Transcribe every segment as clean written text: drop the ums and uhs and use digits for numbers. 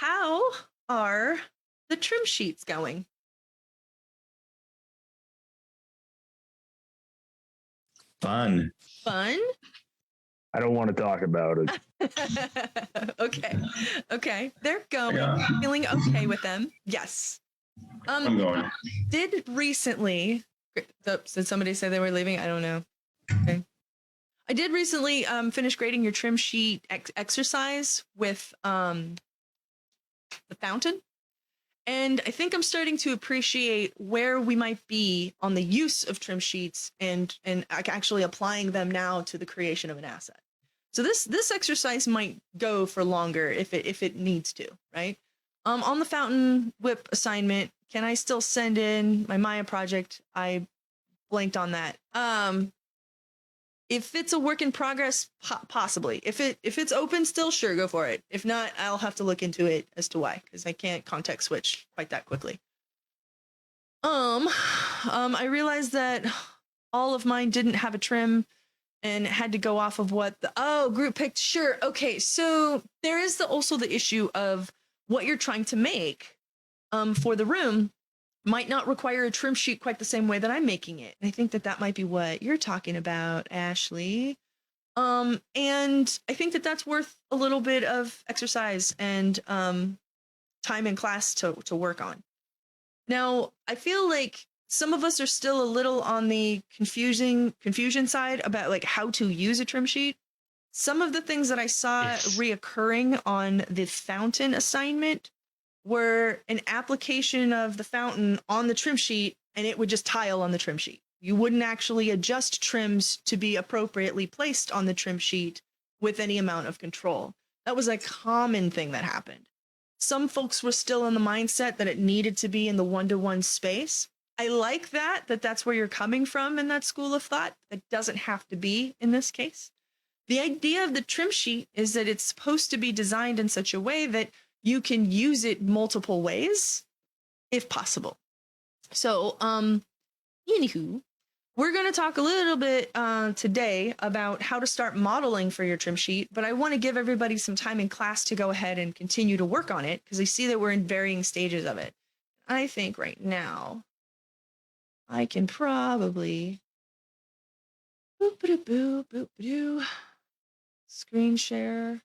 How are the trim sheets going? Fun. Fun? I don't want to talk about it. Okay. They're going. Yeah. Feeling okay with them. Yes. I'm going. Did recently, did somebody say they were leaving? I don't know. Okay. I did recently finish grading your trim sheet exercise with the fountain. And I think I'm starting to appreciate where we might be on the use of trim sheets and actually applying them now to the creation of an asset. So this exercise might go for longer if it needs to, right? On the fountain whip assignment, can I still send in my Maya project? I blanked on that. If it's a work in progress, possibly. If it's open still, sure, go for it. If not, I'll have to look into it as to why, because I can't context switch quite that quickly. I realized that all of mine didn't have a trim and had to go off of what the group picked. Sure, okay. So there is also the issue of what you're trying to make for the room might not require a trim sheet quite the same way that I'm making it. And I think that might be what you're talking about, Ashley. And I think that that's worth a little bit of exercise and time in class to work on. Now, I feel like some of us are still a little on the confusion side about like how to use a trim sheet. Some of the things that I saw reoccurring on the fountain assignment were an application of the fountain on the trim sheet, and it would just tile on the trim sheet. You wouldn't actually adjust trims to be appropriately placed on the trim sheet with any amount of control. That was a common thing that happened. Some folks were still in the mindset that it needed to be in the one-to-one space. I like that's where you're coming from in that school of thought. It doesn't have to be in this case. The idea of the trim sheet is that it's supposed to be designed in such a way that you can use it multiple ways, if possible. So, anywho, we're going to talk a little bit today about how to start modeling for your trim sheet, but I want to give everybody some time in class to go ahead and continue to work on it because I see that we're in varying stages of it. I think right now I can probably screen share.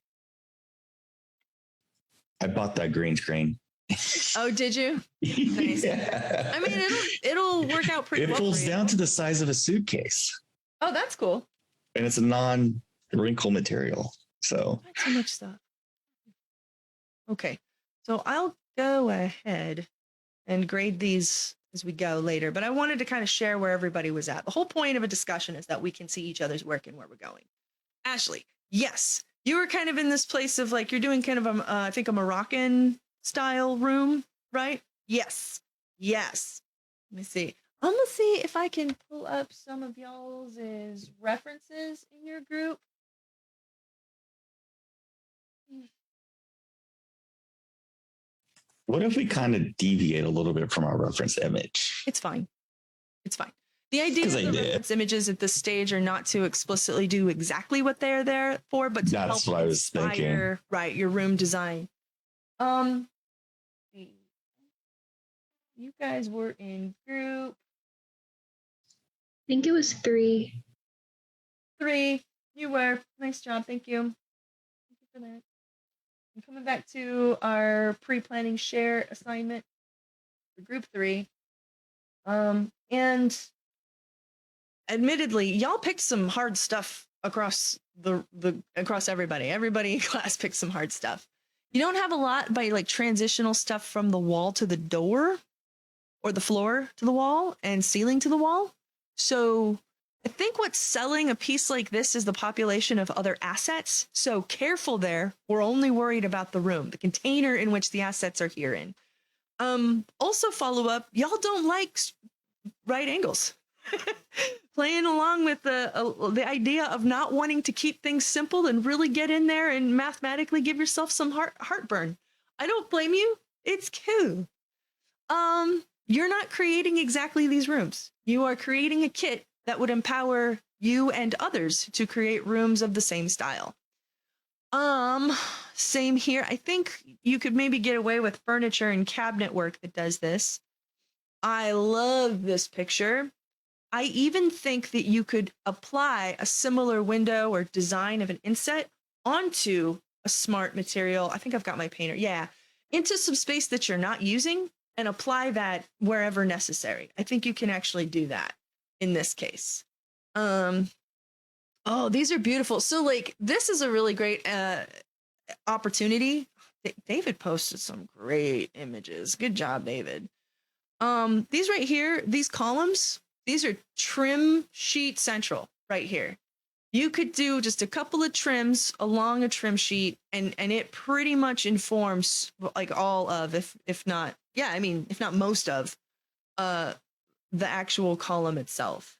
I bought that green screen. Oh, did you? Nice. Yeah. I mean, it'll work out pretty well. It folds down to the size of a suitcase. Oh, that's cool. And it's a non-wrinkle material. So Not too much stuff. Okay, so I'll go ahead and grade these as we go later, but I wanted to kind of share where everybody was at. The whole point of a discussion is that we can see each other's work and where we're going. Ashley, yes, you were kind of in this place of like, you're doing kind of I think a Moroccan style room, right? Yes. Let me see. I'm gonna see if I can pull up some of y'all's references in your group. what if we kind of deviate a little bit from our reference image? It's fine. The idea of the reference images at this stage are not to explicitly do exactly what they're there for, but to help inspire, right, your room design. You guys were in group. I think it was 3. 3. You were. Nice job. Thank you. Thank you for that. I'm coming back to our pre-planning share assignment for group 3. And admittedly, y'all picked some hard stuff across across everybody. Everybody in class picked some hard stuff. You don't have a lot by like transitional stuff from the wall to the door or the floor to the wall and ceiling to the wall. So I think what's selling a piece like this is the population of other assets. So careful there. We're only worried about the room, the container in which the assets are here in. Also follow up, y'all don't like right angles. Playing along with the idea of not wanting to keep things simple and really get in there and mathematically give yourself some heartburn. I don't blame you. It's cool. You're not creating exactly these rooms. You are creating a kit that would empower you and others to create rooms of the same style. Same here. I think you could maybe get away with furniture and cabinet work that does this. I love this picture. I even think that you could apply a similar window or design of an inset onto a smart material. I think I've got my painter. Yeah. Into some space that you're not using and apply that wherever necessary. I think you can actually do that in this case. Oh, these are beautiful. So like this is a really great opportunity. David posted some great images. Good job, David. These right here, these columns, these are trim sheet central right here. You could do just a couple of trims along a trim sheet and it pretty much informs like all of, if not, yeah, I mean, if not most of the actual column itself.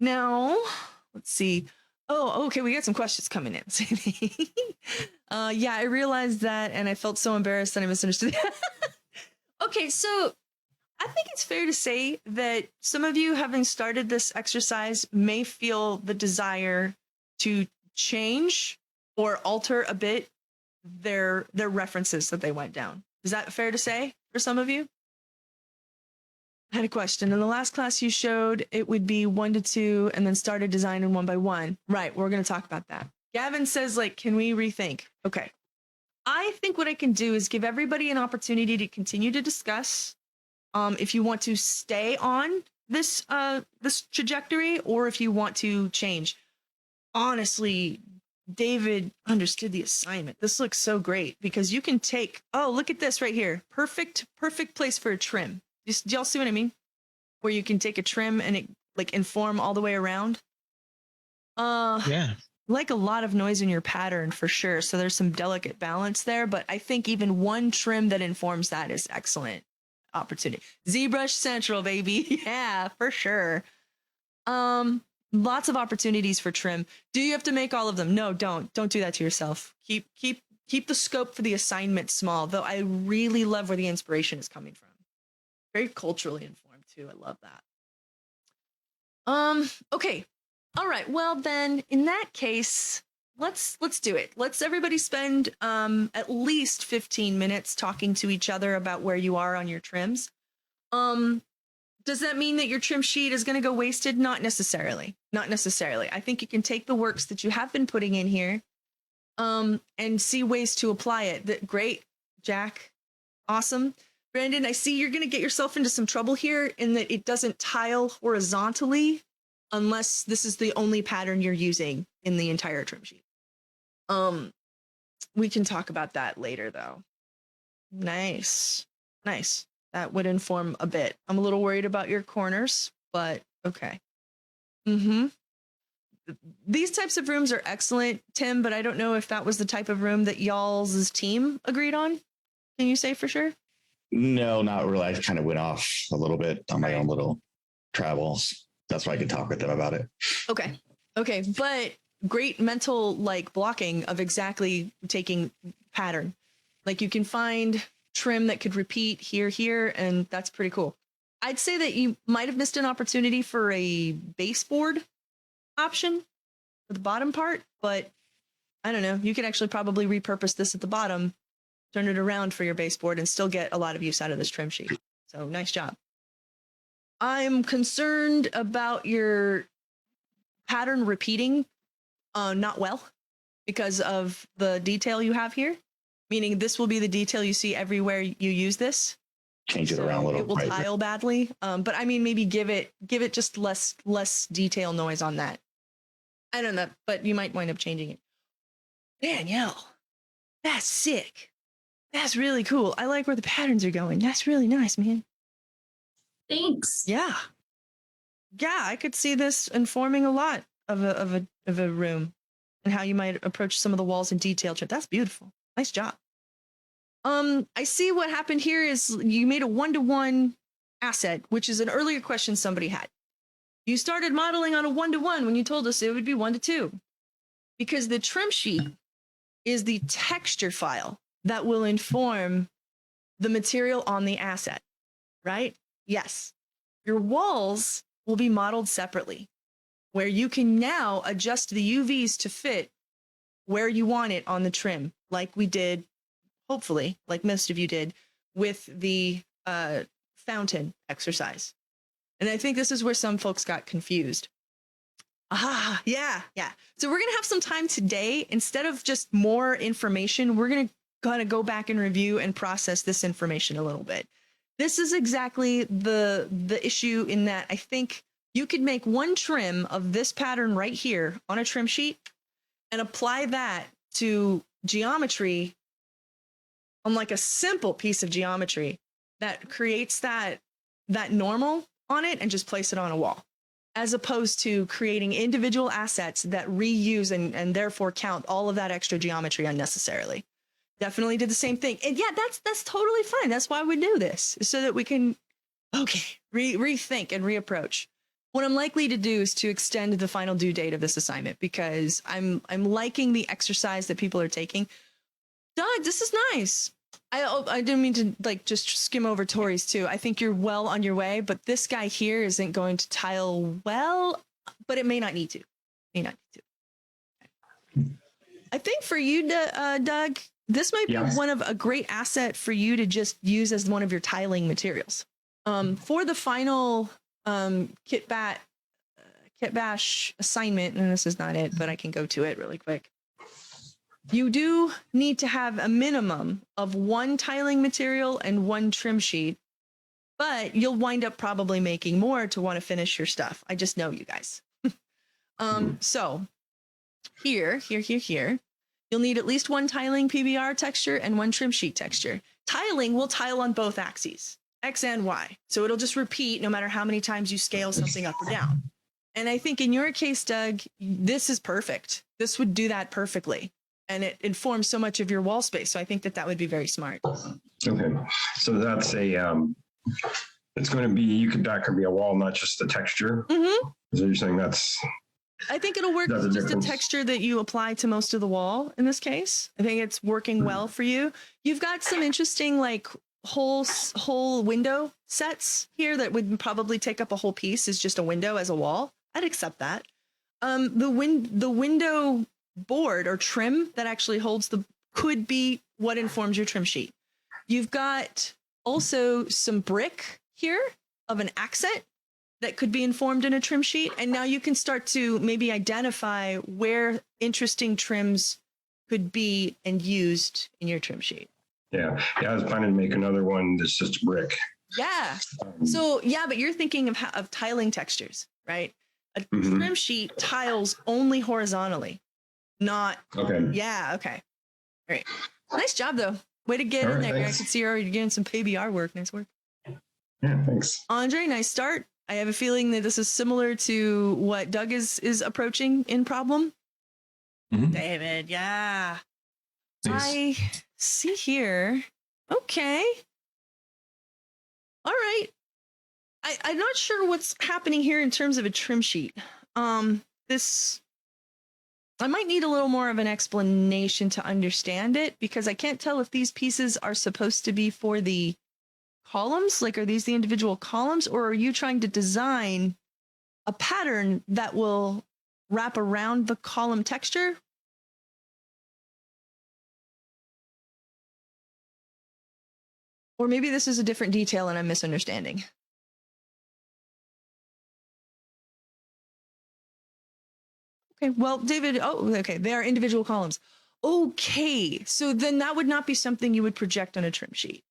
Now, let's see. Oh, okay. We got some questions coming in. Yeah, I realized that and I felt so embarrassed that I misunderstood. Okay, so I think it's fair to say that some of you, having started this exercise, may feel the desire to change or alter a bit their references that they went down. Is that fair to say for some of you? I had a question. In the last class you showed it would be 1 to 2 and then started designing 1 by 1. Right, we're going to talk about that. Gavin says, like, can we rethink? Okay. I think what I can do is give everybody an opportunity to continue to discuss if you want to stay on this this trajectory or if you want to change. Honestly, David understood the assignment. This looks so great because you can take, oh, look at this right here. Perfect place for a trim. Do y'all see what I mean? Where you can take a trim and it like inform all the way around. Yeah. Like a lot of noise in your pattern for sure. So there's some delicate balance there, but I think even one trim that informs that is excellent opportunity. ZBrush Central, baby. Yeah, for sure. Lots of opportunities for trim. Do you have to make all of them? No, don't do that to yourself. Keep the scope for the assignment small, though I really love where the inspiration is coming from. Very culturally informed too. I love that. Okay. All right. Well then, in that case, let's do it. Let's everybody spend at least 15 minutes talking to each other about where you are on your trims. Does that mean that your trim sheet is going to go wasted? Not necessarily. Not necessarily. I think you can take the works that you have been putting in here and see ways to apply it. Great, Jack. Awesome. Brandon, I see you're going to get yourself into some trouble here in that it doesn't tile horizontally unless this is the only pattern you're using in the entire trim sheet. We can talk about that later though. Nice. Nice. That would inform a bit. I'm a little worried about your corners, but okay. These types of rooms are excellent, Tim, but I don't know if that was the type of room that y'all's team agreed on. Can you say for sure? No, not really. I kind of went off a little bit on my own little travels. That's why I could talk with them about it. Okay. Okay. But great mental like blocking of exactly taking pattern. Like you can find trim that could repeat here, and that's pretty cool. I'd say that you might have missed an opportunity for a baseboard option for the bottom part, but I don't know. You could actually probably repurpose this at the bottom, turn it around for your baseboard and still get a lot of use out of this trim sheet. So nice job. I'm concerned about your pattern repeating not well because of the detail you have here, meaning this will be the detail you see everywhere you use this. Change it around a little. It will tile badly. But I mean, maybe give it just less detail noise on that. I don't know, but you might wind up changing it. Danielle, that's sick. That's really cool. I like where the patterns are going. That's really nice, man. Thanks. Yeah. Yeah, I could see this informing a lot of a room and how you might approach some of the walls in detail. That's beautiful. Nice job. I see what happened here is you made a 1-to-1 asset, which is an earlier question somebody had. You started modeling on a 1-to-1 when you told us it would be 1 to 2. Because the trim sheet is the texture file that will inform the material on the asset, right? Yes. Your walls will be modeled separately. where you can now adjust the UVs to fit where you want it on the trim, like we did, hopefully, like most of you did with the fountain exercise. And I think this is where some folks got confused. Yeah. So we're going to have some time today. Instead of just more information, we're going to kind of go back and review and process this information a little bit. This is exactly the issue in that I think you could make one trim of this pattern right here on a trim sheet and apply that to geometry on like a simple piece of geometry that creates that normal on it and just place it on a wall, as opposed to creating individual assets that reuse and therefore count all of that extra geometry unnecessarily. Definitely did the same thing. And yeah, that's totally fine. That's why we do this, so that we can, rethink and reapproach. What I'm likely to do is to extend the final due date of this assignment because I'm liking the exercise that people are taking. Doug, this is nice. I didn't mean to like just skim over Tori's too. I think you're well on your way, but this guy here isn't going to tile well, but it may not need to. I think for you, Doug, this might be one of a great asset for you to just use as one of your tiling materials. For the final kit bash assignment, and this is not it, but I can go to it really quick. You do need to have a minimum of one tiling material and one trim sheet, but you'll wind up probably making more to want to finish your stuff. I just know you guys. So here, you'll need at least one tiling PBR texture and one trim sheet texture. Tiling will tile on both axes, X and Y. So it'll just repeat no matter how many times you scale something up or down. And I think in your case, Doug, this is perfect. This would do that perfectly. And it informs so much of your wall space. So I think that would be very smart. Okay. So that's it's going to be, that could be a wall, not just the texture. Mm-hmm. So you're saying I think it'll work with just a texture that you apply to most of the wall in this case. I think it's working well for you. You've got some interesting like whole window sets here that would probably take up a whole piece as just a window as a wall. I'd accept that. The window board or trim that actually holds could be what informs your trim sheet. You've got also some brick here of an accent that could be informed in a trim sheet. And now you can start to maybe identify where interesting trims could be and used in your trim sheet. Yeah. I was planning to make another one that's just brick. Yeah. So yeah, but you're thinking of tiling textures, right? A trim sheet tiles only horizontally, not. Okay. Yeah. Okay. All right. Nice job though. Way to get in there. Thanks. I can see you're already getting some PBR work. Nice work. Yeah. Thanks. Andre, nice start. I have a feeling that this is similar to what Doug is approaching in problem. Mm-hmm. David, yeah. Thanks. I see here. Okay. All right. I'm not sure what's happening here in terms of a trim sheet. This, I might need a little more of an explanation to understand it because I can't tell if these pieces are supposed to be for the columns. Like, are these the individual columns, or are you trying to design a pattern that will wrap around the column texture? Or maybe this is a different detail and I'm misunderstanding. Okay, well, David, okay, they are individual columns. Okay, so then that would not be something you would project on a trim sheet.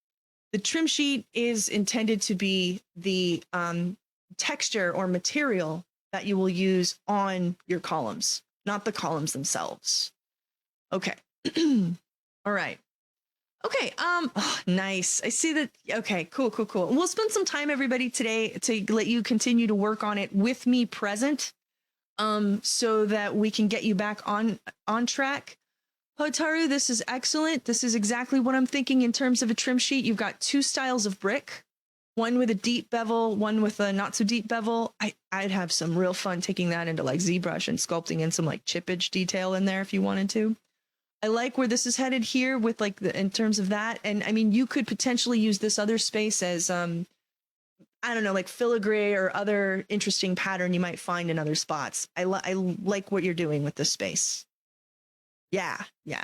The trim sheet is intended to be the texture or material that you will use on your columns, not the columns themselves. Okay. All right. Okay. Nice. I see that. Okay, cool. We'll spend some time, everybody, today to let you continue to work on it with me present, so that we can get you back on track. Hotaru, this is excellent. This is exactly what I'm thinking in terms of a trim sheet. You've got two styles of brick, one with a deep bevel, one with a not so deep bevel. I'd have some real fun taking that into like ZBrush and sculpting in some like chippage detail in there if you wanted to. I like where this is headed here with like in terms of that. And I mean, you could potentially use this other space as I don't know, like filigree or other interesting pattern you might find in other spots. I like what you're doing with this space. Yeah, yeah.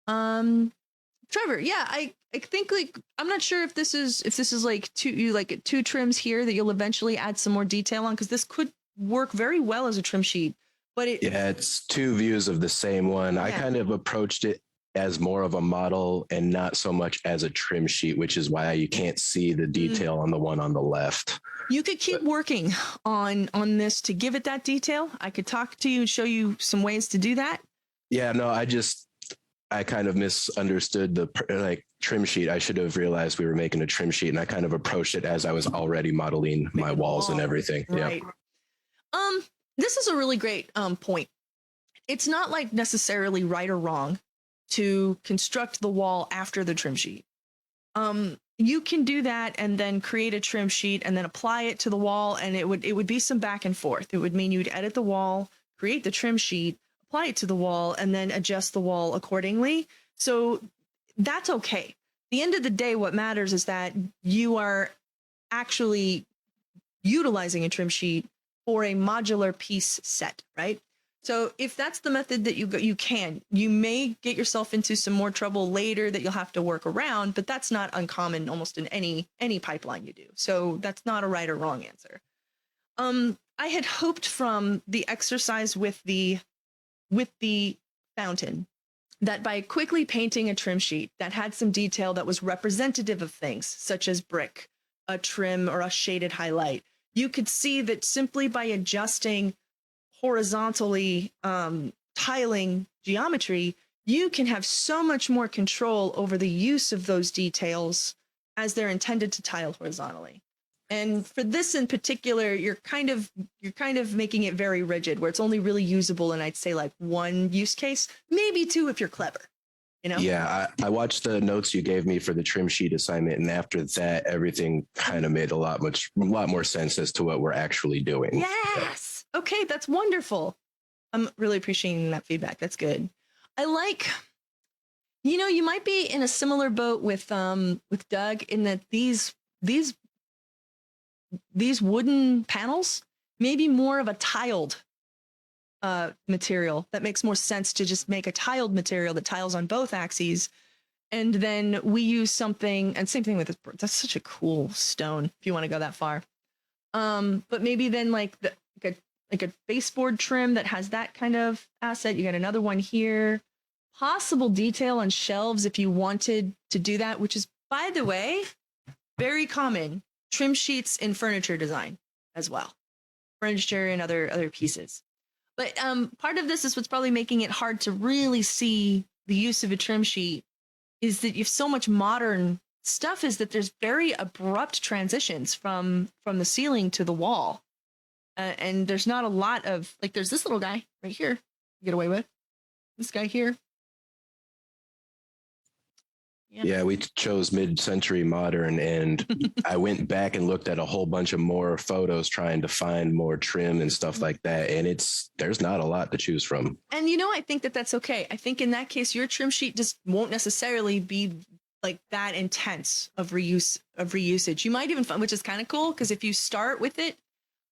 Trevor, yeah, I think like I'm not sure if this is like two trims here that you'll eventually add some more detail on, because this could work very well as a trim sheet. But Yeah, it's two views of the same one. I Yeah. kind of approached it as more of a model and not so much as a trim sheet, which is why you can't see the detail on the one on the left. You could keep working on this to give it that detail. I could talk to you and show you some ways to do that. Yeah, no, I kind of misunderstood the like trim sheet. I should have realized we were making a trim sheet, and I kind of approached it as I was already modeling my walls and everything. Right. Yeah. This is a really great point. It's not like necessarily right or wrong to construct the wall after the trim sheet. You can do that and then create a trim sheet and then apply it to the wall, and it would be some back and forth. It would mean you'd edit the wall, create the trim sheet, apply it to the wall, and then adjust the wall accordingly. So that's okay. At the end of the day, what matters is that you are actually utilizing a trim sheet for a modular piece set, right? So if that's the method that you may get yourself into some more trouble later that you'll have to work around, but that's not uncommon almost in any pipeline you do. So that's not a right or wrong answer. I had hoped from the exercise with the fountain that by quickly painting a trim sheet that had some detail that was representative of things such as brick, a trim, or a shaded highlight, you could see that simply by adjusting horizontally tiling geometry, you can have so much more control over the use of those details as they're intended to tile horizontally. And for this in particular, you're kind of making it very rigid, where it's only really usable in, I'd say, like one use case, maybe two if you're clever. You know? Yeah, I watched the notes you gave me for the trim sheet assignment, and after that, everything kind of made a lot more sense as to what we're actually doing. Yes. Okay, that's wonderful. I'm really appreciating that feedback. That's good. I like, you might be in a similar boat with Doug in that these wooden panels may be more of a tiled material. That makes more sense to just make a tiled material that tiles on both axes. And then we use something, and same thing with this. That's such a cool stone if you want to go that far. But maybe then like a baseboard trim that has that kind of asset. You got another one here. Possible detail on shelves if you wanted to do that, which is, by the way, very common. Trim sheets in furniture design as well. Furniture and other pieces. But part of this is what's probably making it hard to really see the use of a trim sheet is that you have so much modern stuff, is that there's very abrupt transitions from the ceiling to the wall. And there's not a lot of, like, there's this little guy right here you get away with. This guy here. Yeah, we chose mid-century modern, and I went back and looked at a whole bunch of more photos trying to find more trim and stuff like that, and there's not a lot to choose from. And I think that's okay. I think in that case, your trim sheet just won't necessarily be like that intense of reusage. You might even find, which is kind of cool, because if you start with it,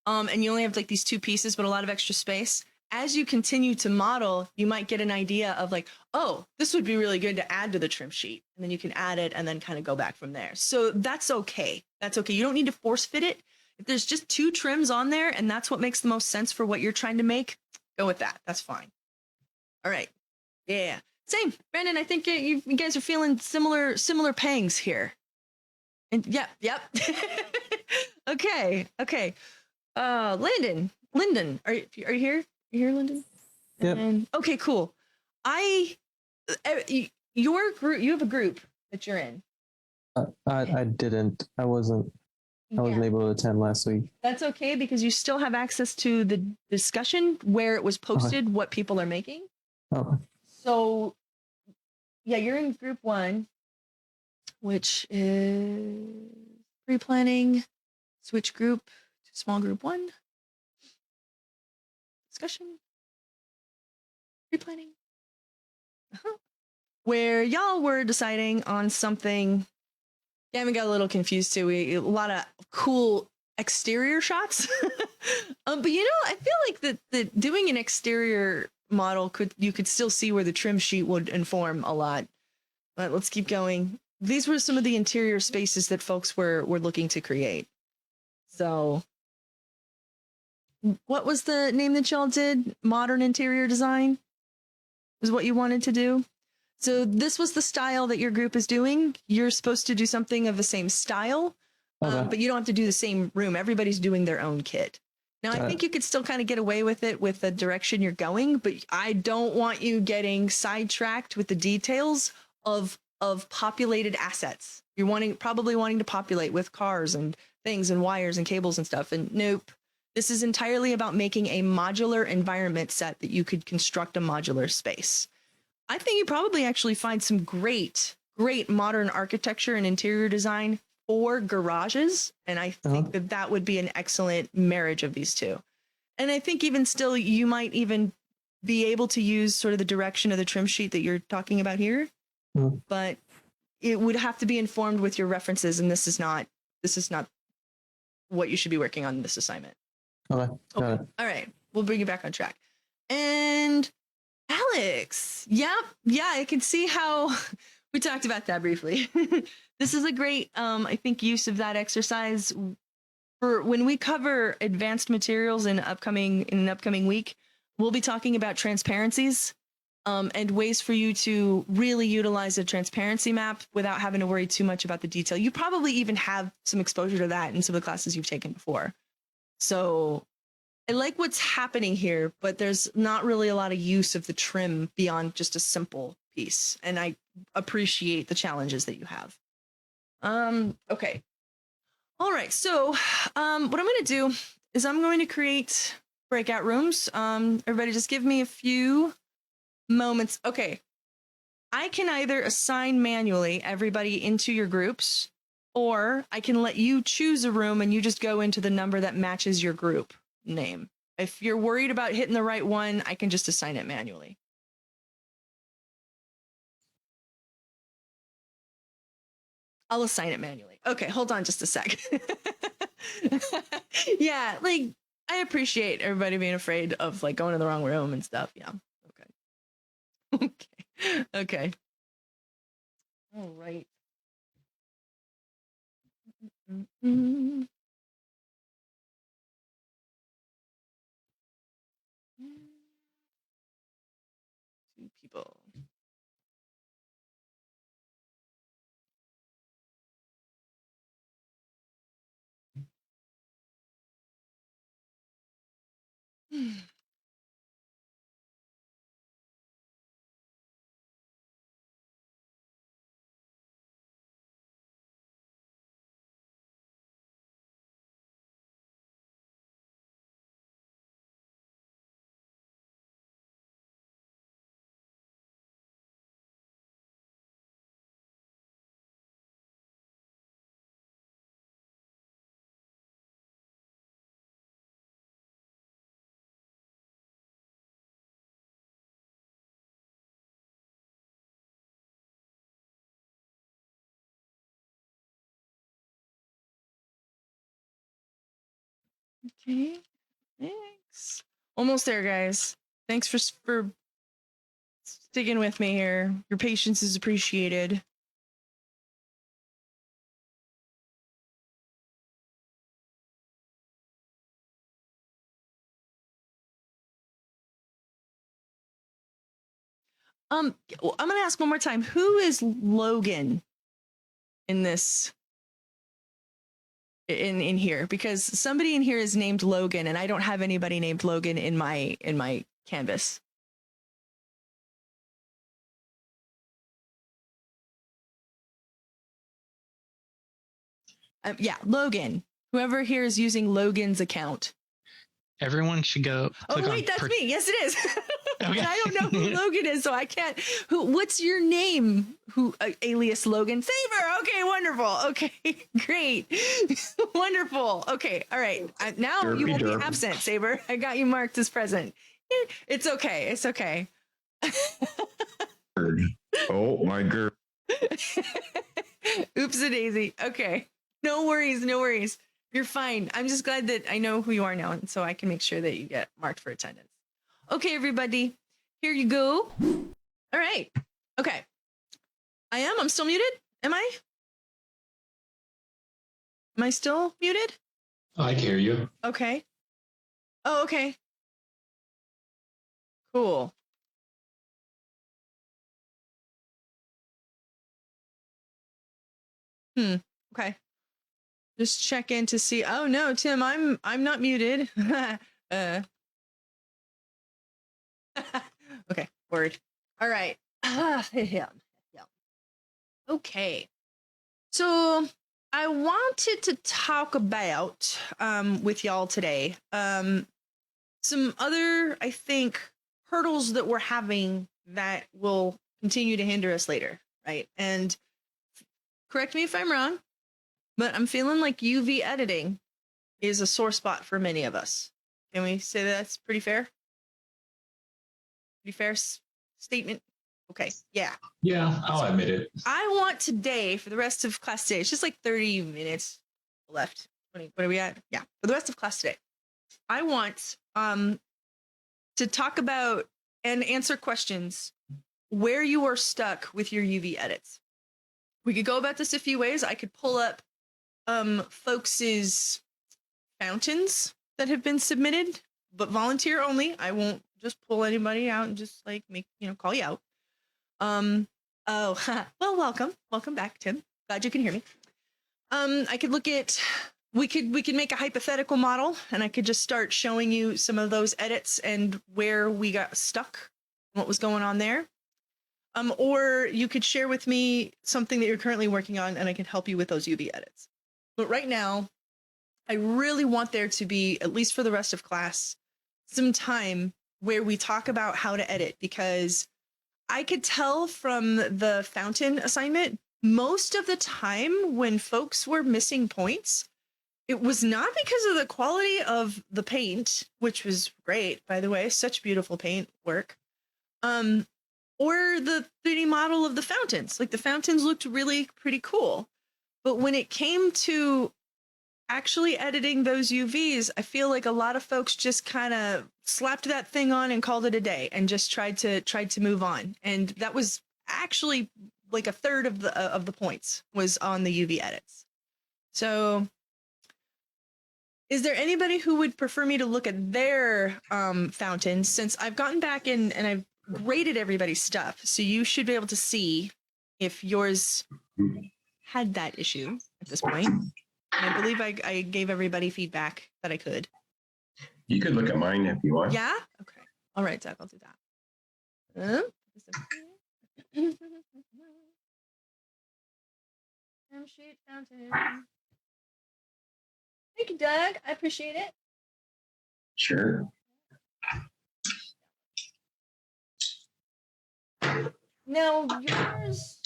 and you only have like these two pieces but a lot of extra space, as you continue to model, you might get an idea of like, oh, this would be really good to add to the trim sheet. And then you can add it and then kind of go back from there. So that's okay. That's okay. You don't need to force fit it. If there's just two trims on there and that's what makes the most sense for what you're trying to make, go with that. That's fine. All right. Yeah. Same. Brandon, I think you guys are feeling similar pangs here. And yep. Okay. Lyndon, are you here? You here, Lyndon? Yep. Okay, cool. Your group, you have a group that you're in. I didn't. I wasn't able to attend last week. That's okay, because you still have access to the discussion where it was posted, what people are making. Oh. So, yeah, you're in group 1, which is pre-planning, switch group to small group 1. Discussion, pre-planning, where y'all were deciding on something. Yeah, we got a little confused too. A lot of cool exterior shots. But you know, I feel like that doing an exterior model you could still see where the trim sheet would inform a lot. But let's keep going. These were some of the interior spaces that folks were looking to create. So what was the name that y'all did? Modern interior design is what you wanted to do. So this was the style that your group is doing. You're supposed to do something of the same style, Okay. but you don't have to do the same room. Everybody's doing their own kit. Now, I think you could still kind of get away with it with the direction you're going, but I don't want you getting sidetracked with the details of populated assets. You're probably wanting to populate with cars and things and wires and cables and stuff. And nope, this is entirely about making a modular environment set that you could construct a modular space. I think you probably actually find some great modern architecture and interior design for garages. And I think that would be an excellent marriage of these two. And I think even still, you might even be able to use sort of the direction of the trim sheet that you're talking about here, but it would have to be informed with your references. And this is not what you should be working on in this assignment. Okay. All right. We'll bring you back on track. And Alex, yeah, I can see how we talked about that briefly. This is a great, I think, use of that exercise for when we cover advanced materials in an upcoming week. We'll be talking about transparencies and ways for you to really utilize a transparency map without having to worry too much about the detail. You probably even have some exposure to that in some of the classes you've taken before. So I like what's happening here, but there's not really a lot of use of the trim beyond just a simple piece. And I appreciate the challenges that you have. Okay. All right. So what I'm going to do is I'm going to create breakout rooms. Everybody just give me a few moments. Okay. I can either assign manually everybody into your groups, or I can let you choose a room and you just go into the number that matches your group name. If you're worried about hitting the right one, I can just assign it manually. I'll assign it manually. Okay, hold on just a sec. Yeah, like I appreciate everybody being afraid of like going to the wrong room and stuff. Yeah. Okay. Okay. All right. Mm-mm. Two people. Okay. Thanks. Almost there, guys. Thanks for sticking with me here. Your patience is appreciated. I'm gonna ask one more time. Who is Logan in this? In here, because somebody in here is named Logan, and I don't have anybody named Logan in my canvas. Yeah, Logan. Whoever here is using Logan's account. Everyone should go. Oh wait, that's me. Yes, it is. Okay. And I don't know who Logan is, so I can't. What's your name? Alias Logan? Saber. Okay, wonderful. Okay, great, wonderful. Okay, all right. Now you won't be absent, Saber. I got you marked as present. It's okay. It's okay. Oh my god. Oops a daisy. Okay. No worries. No worries. You're fine. I'm just glad that I know who you are now, and so I can make sure that you get marked for attendance. Okay, everybody, here you go. All right. Okay. I'm still muted. Am I? Am I still muted? I can hear you. Okay. Oh, okay. Cool. Okay. Just check in to see. Oh no, Tim, I'm not muted. Okay, word. All right. Yeah. Okay. So I wanted to talk about with y'all today some other, I think, hurdles that we're having that will continue to hinder us later, right? And correct me if I'm wrong, but I'm feeling like UV editing is a sore spot for many of us. Can we say that's pretty fair? Pretty fair statement? Okay, yeah. Yeah, I'll admit it. I want today, for the rest of class today, it's just like 30 minutes left. 20, what are we at? Yeah, for the rest of class today, I want to talk about and answer questions where you are stuck with your UV edits. We could go about this a few ways. I could pull up folks's fountains that have been submitted, but volunteer only. I won't just pull anybody out and just like make, call you out. Well, welcome back, Tim. Glad you can hear me. I could look at, we could make a hypothetical model, and I could just start showing you some of those edits and where we got stuck, what was going on there. Or you could share with me something that you're currently working on, and I can help you with those UV edits. But right now, I really want there to be, at least for the rest of class, some time where we talk about how to edit, because I could tell from the fountain assignment, most of the time when folks were missing points, it was not because of the quality of the paint, which was great, by the way, such beautiful paint work, or the 3D model of the fountains. Like, the fountains looked really pretty cool. But when it came to actually editing those UVs, I feel like a lot of folks just kind of slapped that thing on and called it a day and just tried to move on. And that was actually like a third of the points was on the UV edits. So is there anybody who would prefer me to look at their fountains, since I've gotten back in and I've graded everybody's stuff, so you should be able to see if yours had that issue at this point. And I believe I gave everybody feedback that I could. You could look at mine if you want. Yeah? Okay. All right, Zach, I'll do that. Sheet fountain. Thank you, Doug. I appreciate it. Sure. Now, yours,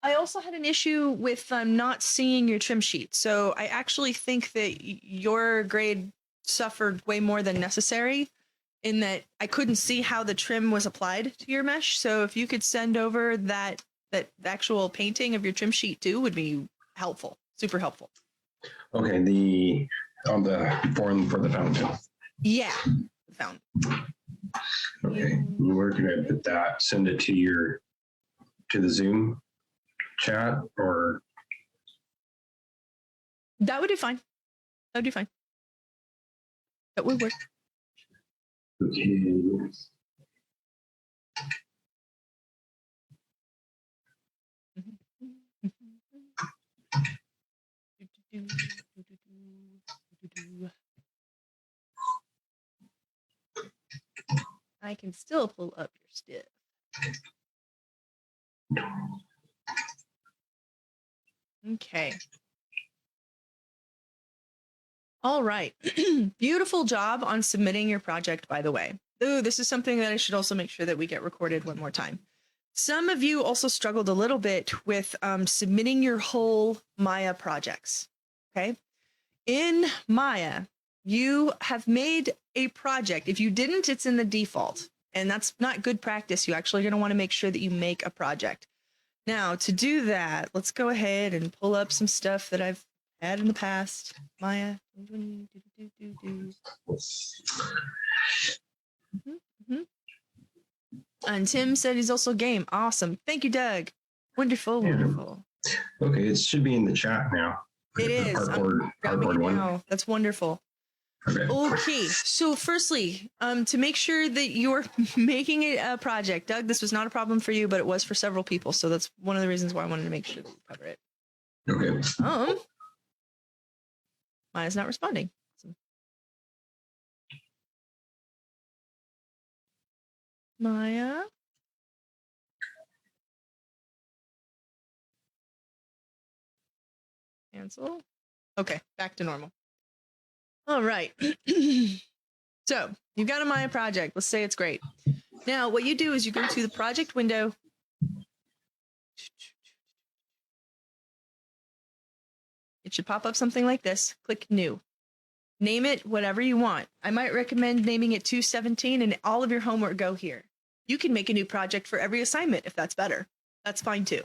I also had an issue with not seeing your trim sheet. So I actually think that your grade suffered way more than necessary, in that I couldn't see how the trim was applied to your mesh. So if you could send over that actual painting of your trim sheet too, would be helpful, super helpful. Okay, the form for the fountain. Yeah, the fountain. Okay, we're gonna put that, send it to the Zoom chat, or that would be fine. That would be fine. That would work. okay. I can still pull up your stuff. Okay. All right. Beautiful job on submitting your project, by the way. Ooh, this is something that I should also make sure that we get recorded one more time. Some of you also struggled a little bit with submitting your whole Maya projects. Okay. In Maya, you have made a project. If you didn't, it's in the default, and that's not good practice. You actually are going to want to make sure that you make a project. Now, to do that, let's go ahead and pull up some stuff that I've Add in the past. Maya. Mhm. And Tim said he's also game. Awesome. Thank you, Doug. Wonderful, Yeah. wonderful. Okay, it should be in the chat now. It The is. Cardboard, Grabbing cardboard it one. now. That's wonderful. Okay. Okay, so firstly, to make sure that you're making it a project, Doug, this was not a problem for you, but it was for several people. So that's one of the reasons why I wanted to make sure that we cover it. Okay. Maya's not responding. Awesome. Maya. Cancel. Okay, back to normal. All right. So you've got a Maya project. Let's say it's great. Now, what you do is you go to the project window. It should pop up something like this. Click new. Name it whatever you want. I might recommend naming it 217 and all of your homework go here. You can make a new project for every assignment if that's better. That's fine too.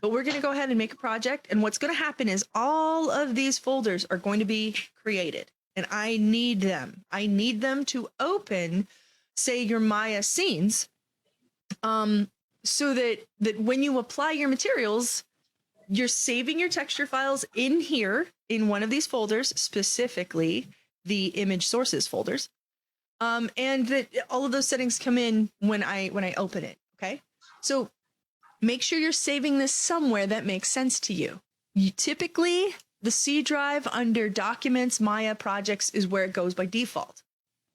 But we're going to go ahead and make a project. And what's going to happen is all of these folders are going to be created. And I need them. I need them to open, say, your Maya scenes, so that when you apply your materials, you're saving your texture files in here in one of these folders, specifically the image sources folders, and that all of those settings come in when I open it. Okay, so make sure you're saving this somewhere that makes sense to you. Typically, the C drive under Documents, Maya Projects is where it goes by default.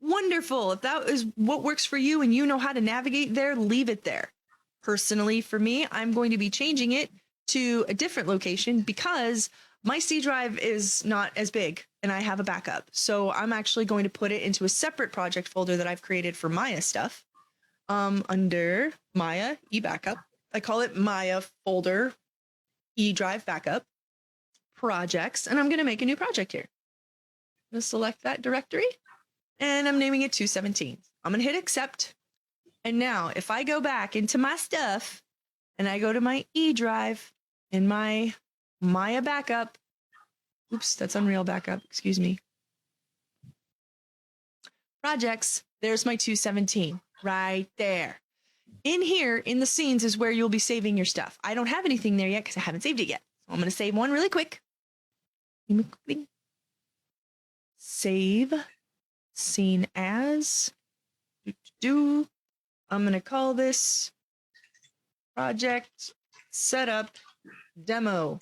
Wonderful. If that is what works for you and you know how to navigate there, leave it there. Personally, for me, I'm going to be changing it to a different location because my C drive is not as big and I have a backup. So I'm actually going to put it into a separate project folder that I've created for Maya stuff, under Maya eBackup. I call it Maya folder E drive backup projects, and I'm going to make a new project here. I'm going to select that directory and I'm naming it 217. I'm going to hit accept. And now if I go back into my stuff and I go to my E drive in my Maya backup, oops, that's Unreal backup, excuse me. Projects, there's my 217 right there. In here, in the scenes is where you'll be saving your stuff. I don't have anything there yet because I haven't saved it yet. So I'm going to save one really quick. Save scene as. I'm going to call this project setup demo.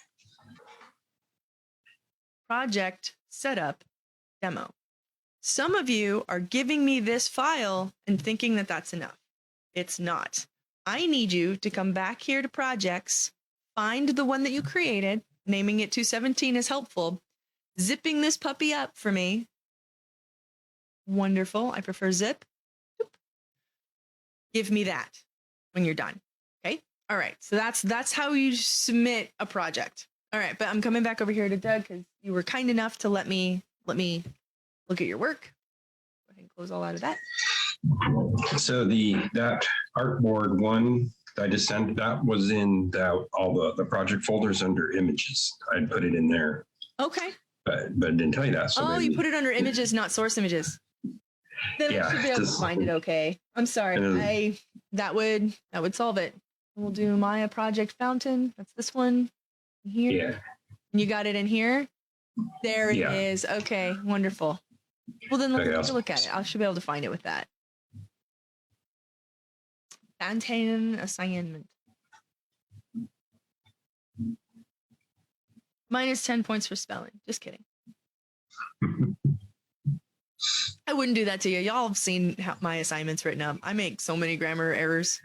Project setup demo. Some of you are giving me this file and thinking that that's enough. It's not. I need you to come back here to projects, find the one that you created, naming it 217 is helpful, zipping this puppy up for me. Wonderful. I prefer zip. Give me that when you're done. Okay. All right. So that's how you submit a project. All right. But I'm coming back over here to Doug because you were kind enough to let me look at your work. Go ahead and close all out of that. So that artboard one I just sent, that was in all the project folders under images. I'd put it in there. Okay. But it didn't tell you that. So you put it under images, not source images. Then I should be able to find it. Okay. I'm sorry. That would solve it. We'll do Maya project fountain. That's this one here. Yeah. You got it in here. There it is. Okay. Wonderful. Well, then let's take a look at it. I should be able to find it with that. Fountain assignment. Minus 10 points for spelling. Just kidding. I wouldn't do that to you. Y'all have seen how my assignments written up. I make so many grammar errors.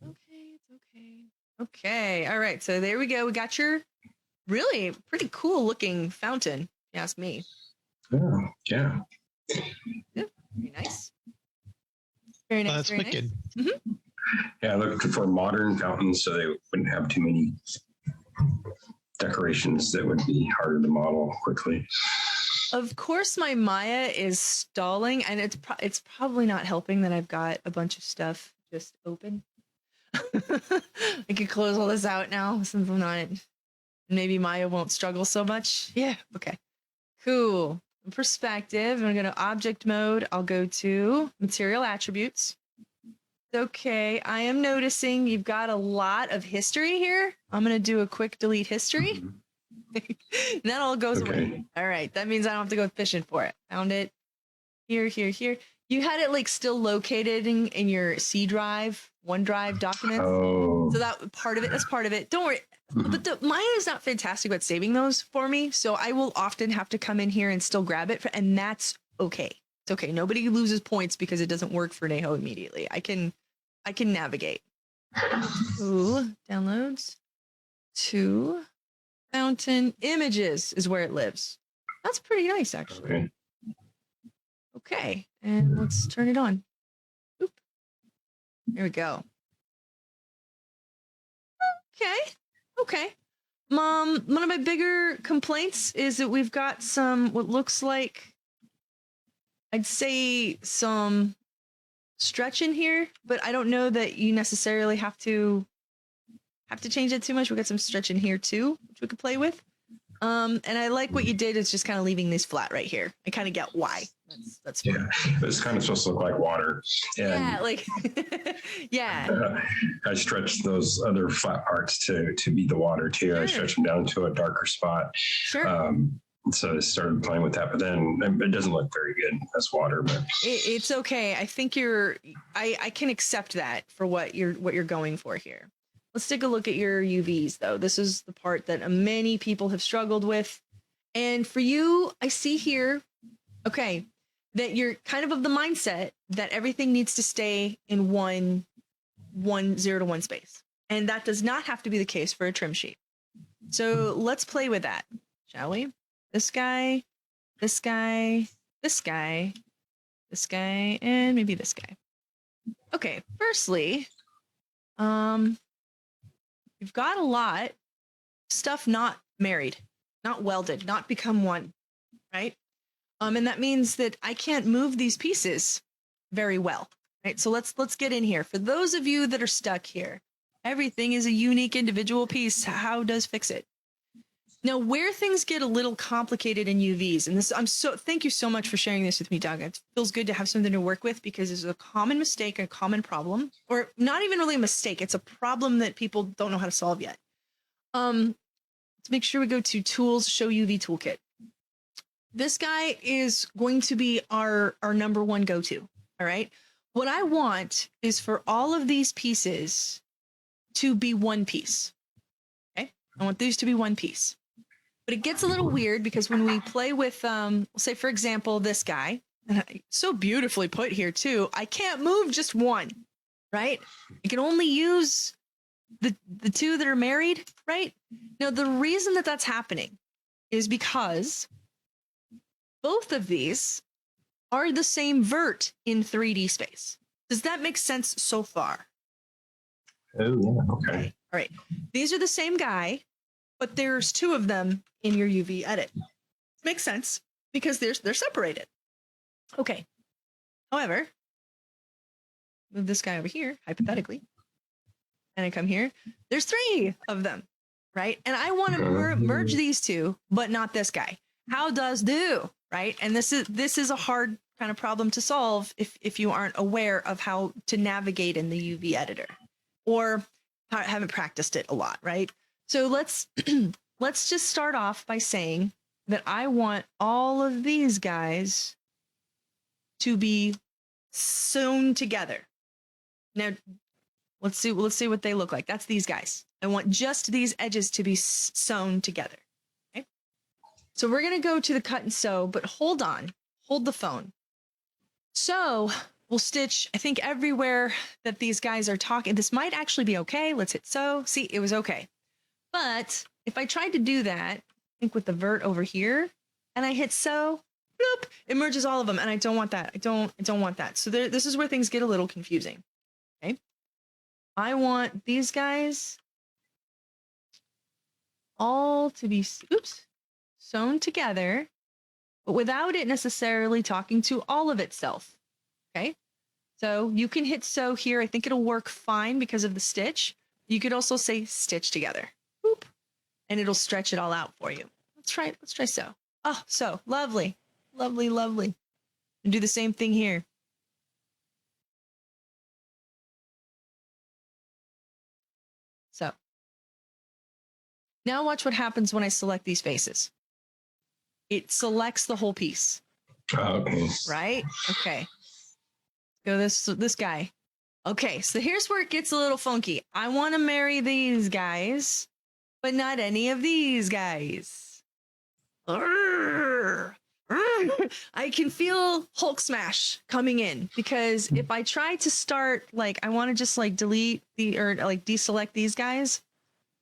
Okay, it's okay. Okay, all right. So there we go. We got your really pretty cool looking fountain, if you ask me. Oh, yeah. Yeah, very nice. Very nice. That's very wicked. Nice. Mm-hmm. Yeah, looking for modern fountains so they wouldn't have too many decorations that would be harder to model quickly. Of course, my Maya is stalling, and it's probably not helping that I've got a bunch of stuff just open. I could close all this out now since I'm not Maybe Maya won't struggle so much. Yeah. Okay. Cool. Perspective. I'm going to go to object mode. I'll go to material attributes. Okay. I am noticing you've got a lot of history here. I'm going to do a quick delete history. That all goes away. All right. That means I don't have to go fishing for it. Found it. Here. You had it like still located in your C drive, OneDrive documents. Oh. So that part of it, that's part of it. Don't worry. But mine is not fantastic at saving those for me. So I will often have to come in here and still grab it. And that's okay. It's okay. Nobody loses points because it doesn't work for Neho immediately. I can navigate. Ooh, downloads. 2. Fountain images is where it lives. That's pretty nice, actually. Okay. And let's turn it on. Oop. There we go. Okay. Mom, one of my bigger complaints is that we've got some, what looks like, I'd say some stretch in here, but I don't know that you necessarily have to change it too much. We got some stretch in here too, which we could play with. And I like what you did is just kind of leaving these flat right here. I kind of get why. That's fine. Yeah, it's kind of supposed to look like water. And yeah, like yeah. I stretched those other flat parts to be the water too. Sure. I stretched them down to a darker spot. Sure. So I started playing with that, but then it doesn't look very good as water. But it's okay. I think I can accept that for what you're going for here. Let's take a look at your UVs though. This is the part that many people have struggled with. And for you, I see here, okay, that you're kind of the mindset that everything needs to stay in one 0 to 1 space. And that does not have to be the case for a trim sheet. So let's play with that, shall we? This guy, this guy, this guy, this guy, and maybe this guy. Okay, firstly, you've got a lot of stuff not married, not welded, not become one, right? And that means that I can't move these pieces very well, right? So let's get in here. For those of you that are stuck here, everything is a unique individual piece. How does fix it? Now, where things get a little complicated in UVs, and this, thank you so much for sharing this with me, Doug. It feels good to have something to work with because it's a common mistake, a common problem, or not even really a mistake. It's a problem that people don't know how to solve yet. Let's make sure we go to Tools, Show UV Toolkit. This guy is going to be our number one go-to. All right. What I want is for all of these pieces to be one piece. Okay. I want these to be one piece. But it gets a little weird because when we play with, say, for example, this guy, and so beautifully put here too, I can't move just one, right? I can only use the 2 that are married, right? Now, the reason that that's happening is because both of these are the same vert in 3D space. Does that make sense so far? oh yeah, okay. All right. These are the same guy, but there's 2 of them in your UV edit. Makes sense because they're separated. Okay. However, move this guy over here, hypothetically, and I come here. There's 3 of them, right? And I want to merge these 2, but not this guy. How does do, right? And this is a hard kind of problem to solve if you aren't aware of how to navigate in the UV editor or haven't practiced it a lot, right? So let's just start off by saying that I want all of these guys to be sewn together. Now, let's see what they look like. That's these guys. I want just these edges to be sewn together. Okay. So we're going to go to the cut and sew, but hold the phone. So we'll stitch, I think, everywhere that these guys are talking. This might actually be okay. Let's hit sew. See, it was okay. But if I tried to do that, I think with the vert over here, and I hit sew, bloop, it merges all of them, and I don't want that. I don't want that. So this is where things get a little confusing. Okay, I want these guys all to be sewn together, but without it necessarily talking to all of itself. Okay, so you can hit sew here. I think it'll work fine because of the stitch. You could also say stitch together. Boop. and it'll stretch it all out for you. Let's try so. Oh, so lovely, lovely, lovely. And do the same thing here. So now watch what happens when I select these faces. It selects the whole piece. Okay. Right? Okay. Go this guy. Okay, so here's where it gets a little funky. I want to marry these guys, but not any of these guys. Urgh. Urgh. I can feel Hulk smash coming in because if I try to start, like, I want to just like delete or like deselect these guys.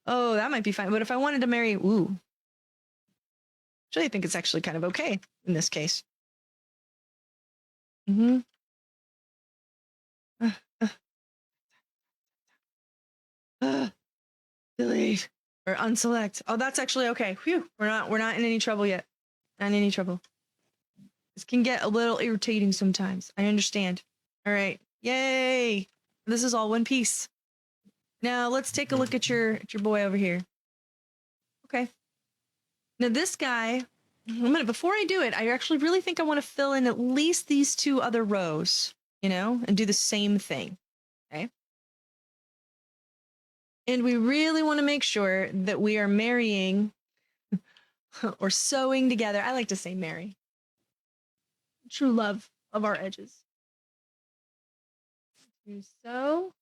Oh, that might be fine. But if I wanted to marry, actually, I think it's actually kind of okay in this case. Mm-hmm. Delete or unselect. Oh, that's actually okay. Phew. We're not in any trouble yet. Not in any trouble. This can get a little irritating sometimes. I understand. All right. Yay. This is all one piece. Now let's take a look at your boy over here. Okay. Now this guy, before I do it, I actually really think I want to fill in at least these 2 other rows, and do the same thing. Okay. And we really want to make sure that we are marrying or sewing together. I like to say marry. True love of our edges. You sew.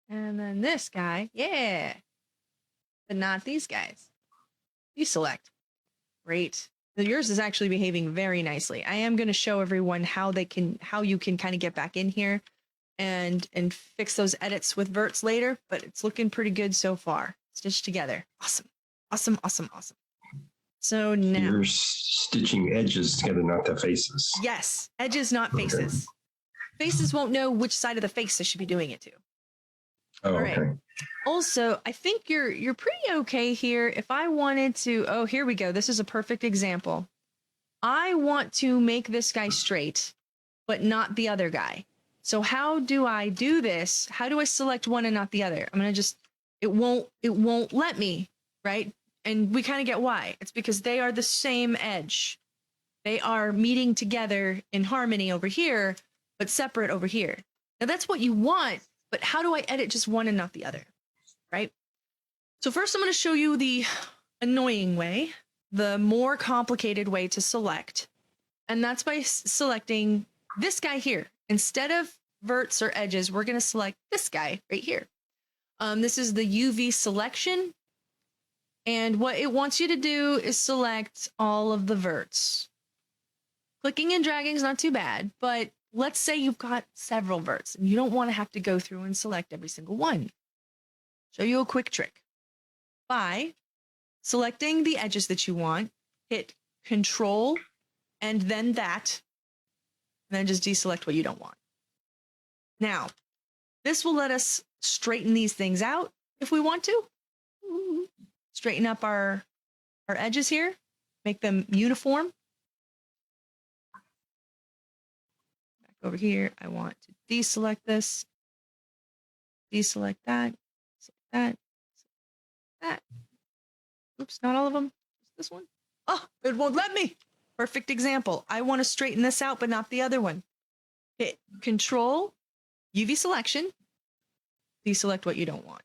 And then this guy. Yeah. But not these guys. You select. Great. Yours is actually behaving very nicely. I am going to show everyone how you can kind of get back in here and fix those edits with verts later, but it's looking pretty good so far. Stitched together. Awesome. Awesome, awesome, awesome. So now You're stitching edges together, not the faces. yes, edges, not faces. Okay. Faces won't know which side of the face I should be doing it to. Oh, all right. Okay. Also, I think you're pretty okay here. If I wanted to, here we go. This is a perfect example. I want to make this guy straight, but not the other guy. So how do I do this? How do I select one and not the other? I'm going to it won't let me, right? And we kind of get why. It's because they are the same edge. They are meeting together in harmony over here, but separate over here. Now that's what you want, but how do I edit just one and not the other, right? So first I'm going to show you the annoying way, the more complicated way to select. And that's by selecting this guy here. Instead of verts or edges, we're going to select this guy right here. This is the UV selection. And what it wants you to do is select all of the verts. Clicking and dragging is not too bad, but let's say you've got several verts and you don't want to have to go through and select every single one. Show you a quick trick. By selecting the edges that you want, hit Control and then that, and then just deselect what you don't want. Now, this will let us straighten these things out if we want to. Straighten up our edges here, make them uniform. Back over here, I want to deselect this, deselect that, select that, select that. Oops, not all of them. Just this one. Oh, it won't let me. Perfect example. I want to straighten this out, but not the other one. Hit Control, UV selection, deselect what you don't want.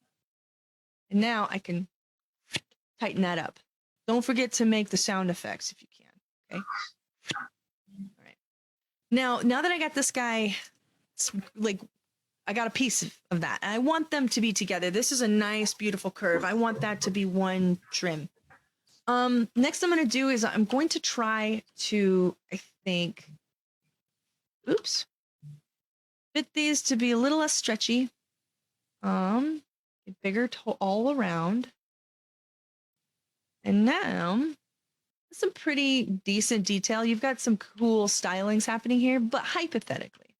And now I can tighten that up. Don't forget to make the sound effects if you can. Okay. All right. Now that I got this guy, like I got a piece of that. And I want them to be together. This is a nice, beautiful curve. I want that to be one trim. Next I'm going to do is I'm going to try to, I think, fit these to be a little less stretchy. Get bigger all around. And now, some pretty decent detail. You've got some cool stylings happening here, but hypothetically,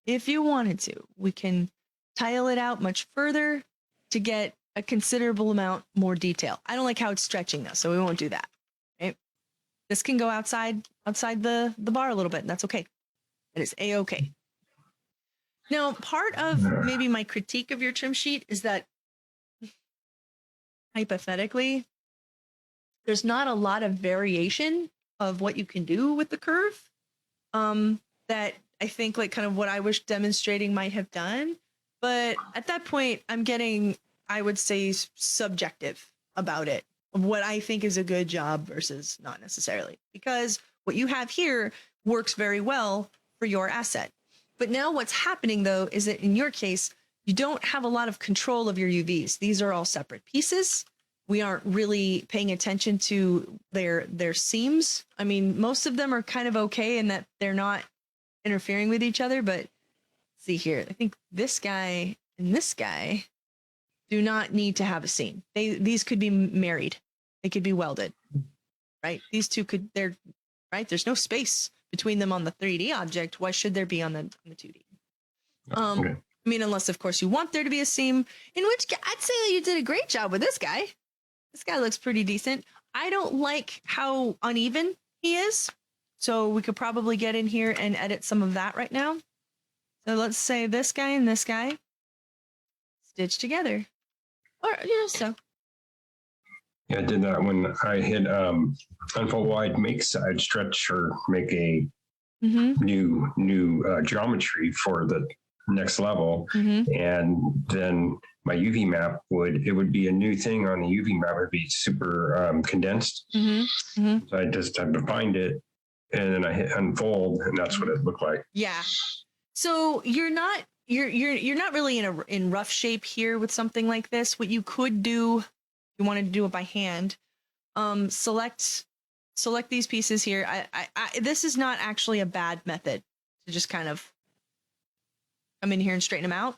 if you wanted to, we can tile it out much further to get a considerable amount more detail. I don't like how it's stretching though, so we won't do that. Right? This can go outside the bar a little bit, and that's okay. It is a-okay. Now, part of maybe my critique of your trim sheet is that hypothetically, there's not a lot of variation of what you can do with the curve. That I think like kind of what I was demonstrating might have done. But at that point, I'm getting, I would say, subjective about it, of what I think is a good job versus not necessarily. Because what you have here works very well for your asset. But now what's happening, though, is that in your case, you don't have a lot of control of your UVs. These are all separate pieces. We aren't really paying attention to their seams. I mean, most of them are kind of okay in that they're not interfering with each other. But see here, I think this guy and this guy do not need to have a seam. These could be married. They could be welded, right? These two could, they're right. There's no space between them on the 3D object. Why should there be on the 2D? Okay. I mean, unless of course you want there to be a seam, in which I'd say that you did a great job with this guy. This guy looks pretty decent. I don't like how uneven he is. So we could probably get in here and edit some of that right now. So let's say this guy and this guy stitched together. Or, so. Yeah, I did that when I hit unfold wide, make side stretch, or make a new geometry for the next level. And then my UV map would be a new thing on the UV map. It would be super condensed. So I just had to find it, and then I hit unfold, and that's what it looked like. Yeah. So you're not really in rough shape here with something like this. What you could do, if you wanted to do it by hand, select these pieces here. This is not actually a bad method to just kind of come in here and straighten them out.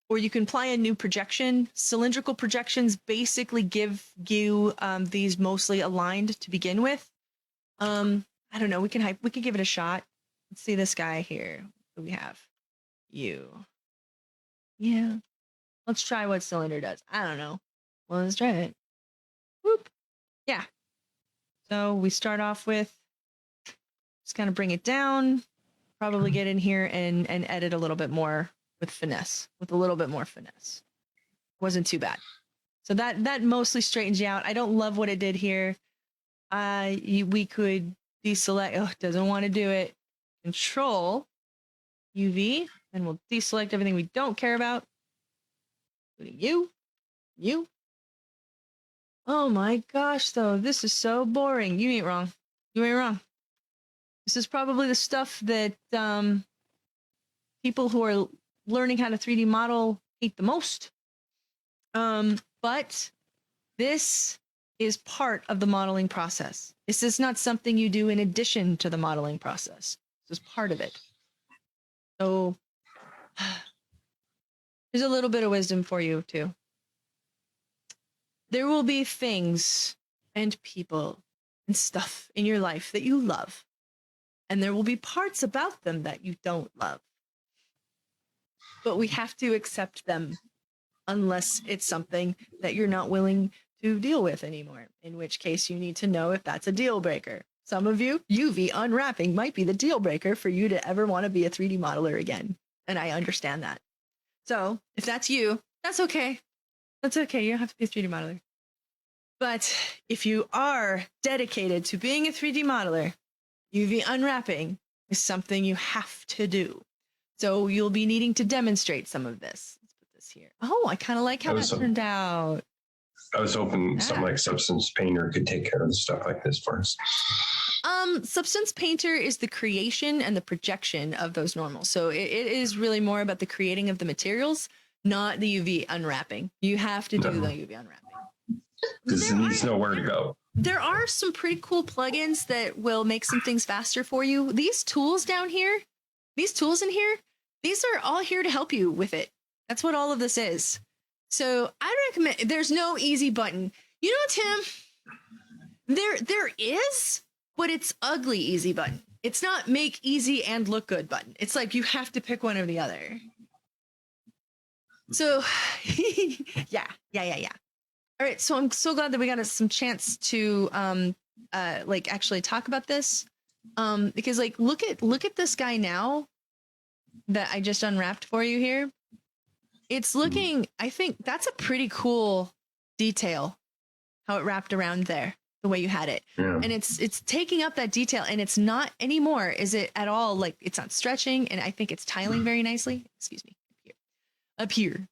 Or you can apply a new projection. Cylindrical projections basically give you these mostly aligned to begin with. I don't know. We can give it a shot. Let's see this guy here. What do we have? You. Yeah. Let's try what cylinder does. I don't know. Well, let's try it. Whoop. Yeah. So we start off with just kind of bring it down. Probably get in here and edit a little bit more with finesse, with a little bit more finesse. Wasn't too bad. So that mostly straightens you out. I don't love what it did here. We could deselect. Oh, it doesn't want to do it. Control UV, and we'll deselect everything we don't care about, including you. Oh my gosh, though, this is so boring. You ain't wrong. You ain't wrong. This is probably the stuff that people who are learning how to 3D model hate the most. But this is part of the modeling process. This is not something you do in addition to the modeling process. This is part of it. So there's a little bit of wisdom for you too. There will be things and people and stuff in your life that you love. And there will be parts about them that you don't love. But we have to accept them unless it's something that you're not willing to deal with anymore, in which case you need to know if that's a deal breaker. Some of you, UV unwrapping might be the deal breaker for you to ever want to be a 3D modeler again. And I understand that. So if that's you, that's okay. That's okay. You don't have to be a 3D modeler. But if you are dedicated to being a 3D modeler, UV unwrapping is something you have to do. So you'll be needing to demonstrate some of this. Let's put this here. Oh, I kind of like how that turned out. I was hoping something like Substance Painter could take care of the stuff like this for us. Substance Painter is the creation and the projection of those normals. So it is really more about the creating of the materials, not the UV unwrapping. You have to do the UV unwrapping. Because it needs nowhere to go. There are some pretty cool plugins that will make some things faster for you. These tools down here, these tools in here, these are all here to help you with it. That's what all of this is. So I recommend, there's no easy button. You know, Tim, there is, but it's ugly easy button. It's not make easy and look good button. It's like you have to pick one or the other. So yeah. All right, so I'm so glad that we got some chance to like actually talk about this. Because like look at this guy now that I just unwrapped for you here. It's looking, I think that's a pretty cool detail how it wrapped around there, the way you had it. Yeah. And it's taking up that detail, and it's not anymore, is it at all? Like, it's not stretching, and I think it's tiling very nicely. Excuse me. Up here.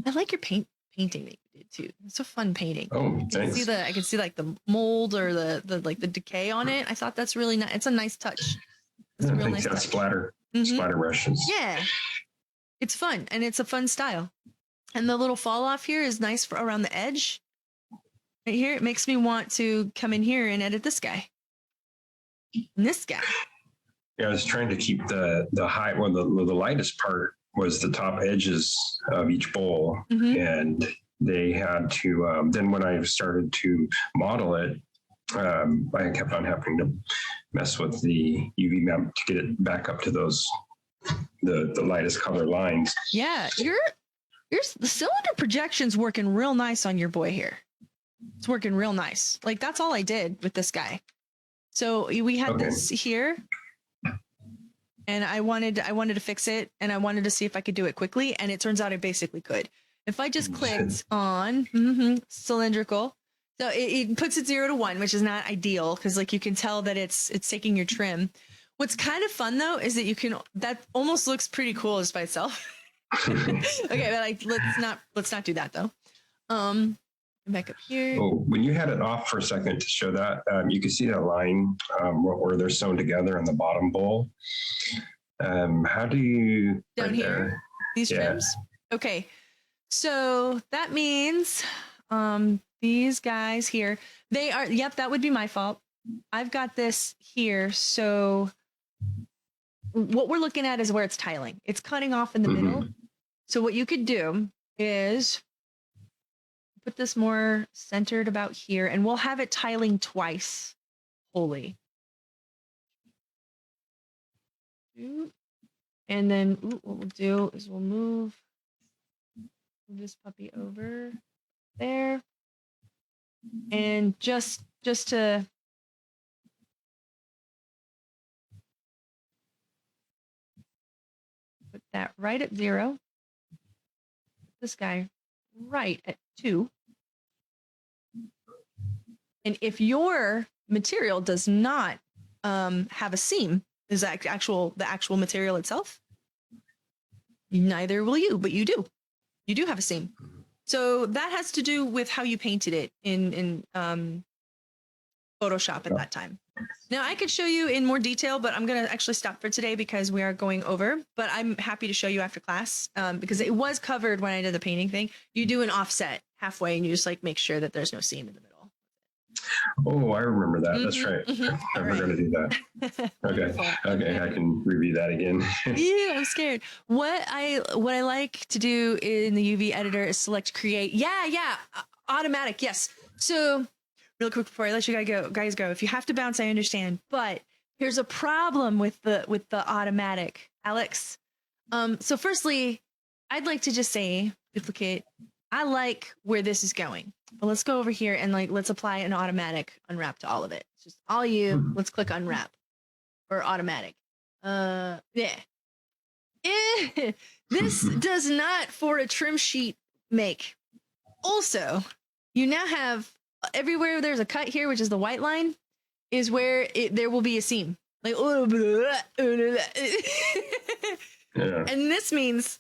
I like your painting that you did too. It's a fun painting. Oh, thanks. I can see like the mold or the like the decay on it. I thought that's really nice. It's a nice touch. It's a real nice touch. Splatter Mhm. splatter brushes. Yeah. It's fun, and it's a fun style. And the little fall off here is nice for around the edge. Right here, it makes me want to come in here and edit this guy. And this guy. Yeah, I was trying to keep the high, well, the lightest part was the top edges of each bowl. Mhm. And they had to, then when I started to model it, I kept on having to mess with the UV map to get it back up to those, the lightest color lines. Yeah, the cylinder projection's working real nice on your boy here. It's working real nice. Like, that's all I did with this guy. So we had this here, and I wanted to fix it, and I wanted to see if I could do it quickly, and it turns out I basically could. If I just clicked on cylindrical, so it puts it 0 to 1, which is not ideal because, like, you can tell that it's taking your trim. What's kind of fun though is that that almost looks pretty cool just by itself. Okay, but like, let's not do that though. Back up here. Oh, when you had it off for a second to show that, you could see that line where they're sewn together in the bottom bowl. How do you Down right here? there? These Yeah. trims? Okay. So that means these guys here, they are, yep, that would be my fault. I've got this here. So what we're looking at is where it's tiling. It's cutting off in the middle. So what you could do is put this more centered about here, and we'll have it tiling twice wholly. And then what we'll do is we'll move this puppy over there, and just to put that right at 0, this guy right at 2. And if your material does not have a seam, is that the actual material itself, neither will you, but you do. You do have a seam. So that has to do with how you painted it in Photoshop at that time. Now I could show you in more detail, but I'm going to actually stop for today because we are going over, but I'm happy to show you after class because it was covered when I did the painting thing. You do an offset halfway and you just like make sure that there's no seam in the middle. Oh, I remember that. That's right. I'm going to do that. Okay, I can review that again. Yeah, I'm scared. What I like to do in the UV editor is select create. Yeah, automatic. Yes. So real quick before I let you guys go, if you have to bounce, I understand. But here's a problem with the automatic, Alex. So firstly, I'd like to just say duplicate. I like where this is going, but let's go over here and let's apply an automatic unwrap to all of it. It's just all you. Let's click unwrap or automatic. Yeah. This does not for a trim sheet make. Also, you now have everywhere there's a cut here, which is the white line, is where there will be a seam. Like, and this means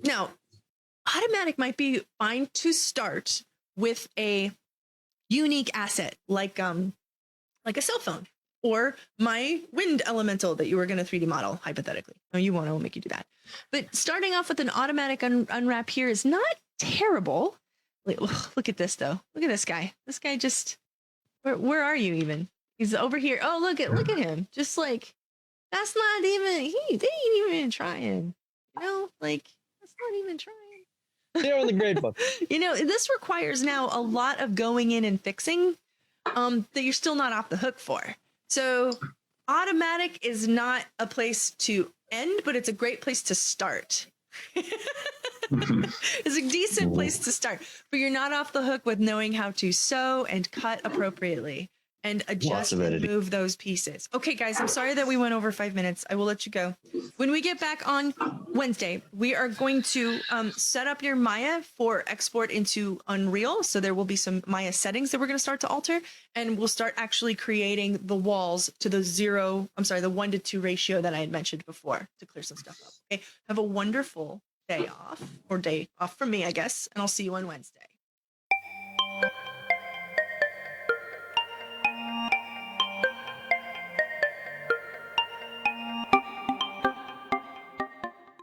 now automatic might be fine to start with a unique asset like a cell phone or my wind elemental that you were going to 3D model hypothetically. No, you won't. I won't make you do that. But starting off with an automatic unwrap here is not terrible. Look at this though. Look at this guy. This guy just where are you even? He's over here. Oh, look at him. Just like that's not even they ain't even trying. You know, like that's not even trying. They're on the grade book. You know, this requires now a lot of going in and fixing that you're still not off the hook for. So automatic is not a place to end, but it's a great place to start. It's a decent place to start, but you're not off the hook with knowing how to sew and cut appropriately. and Lots adjust of and editing. move those pieces. Okay, guys, I'm sorry that we went over 5 minutes. I will let you go. When we get back on Wednesday, we are going to set up your Maya for export into Unreal. So there will be some Maya settings that we're going to start to alter, and we'll start actually creating the walls to the 1 to 2 ratio that I had mentioned before to clear some stuff up. Okay, have a wonderful day off from me, I guess, and I'll see you on Wednesday.